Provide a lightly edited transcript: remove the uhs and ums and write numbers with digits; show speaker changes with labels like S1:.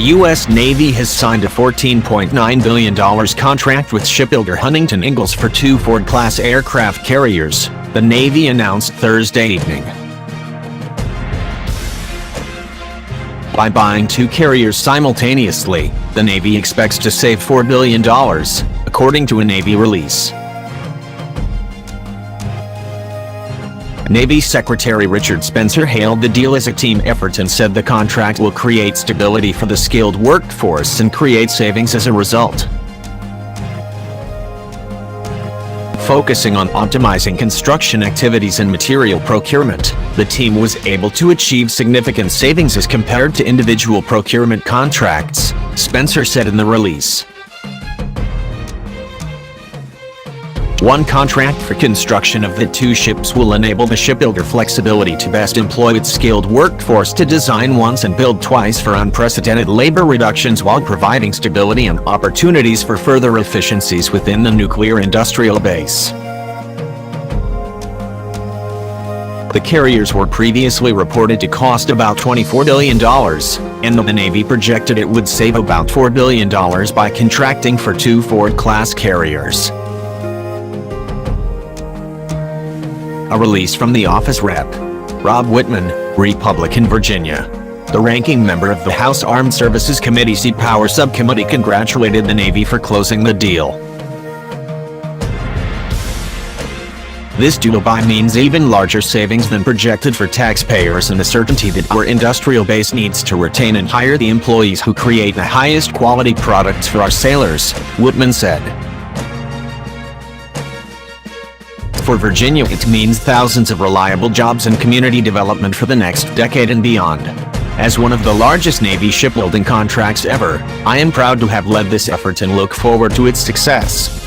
S1: U.S. Navy has signed a $14.9 billion contract with shipbuilder Huntington Ingalls for 2 Ford-class aircraft carriers, the Navy announced Thursday evening. By buying 2 carriers simultaneously, the Navy expects to save $4 billion, according to a Navy release. Navy Secretary Richard Spencer hailed the deal as a team effort and said the contract will create stability for the skilled workforce and create savings as a result. Focusing on optimizing construction activities and material procurement, the team was able to achieve significant savings as compared to individual procurement contracts, Spencer said in the release. One contract for construction of the 2 ships will enable the shipbuilder flexibility to best employ its skilled workforce to design once and build twice for unprecedented labor reductions while providing stability and opportunities for further efficiencies within the nuclear industrial base. The carriers were previously reported to cost about $24 billion, and the Navy projected it would save about $4 billion by contracting for 2 Ford-class carriers. A release from the office rep. Rob Whitman, Republican, Virginia. The ranking member of the House Armed Services Committee Sea Power Subcommittee congratulated the Navy for closing the deal. This deal means even larger savings than projected for taxpayers and the certainty that our industrial base needs to retain and hire the employees who create the highest quality products for our sailors, Whitman said. For Virginia, it means thousands of reliable jobs and community development for the next decade and beyond. As one of the largest Navy shipbuilding contracts ever, I am proud to have led this effort and look forward to its success.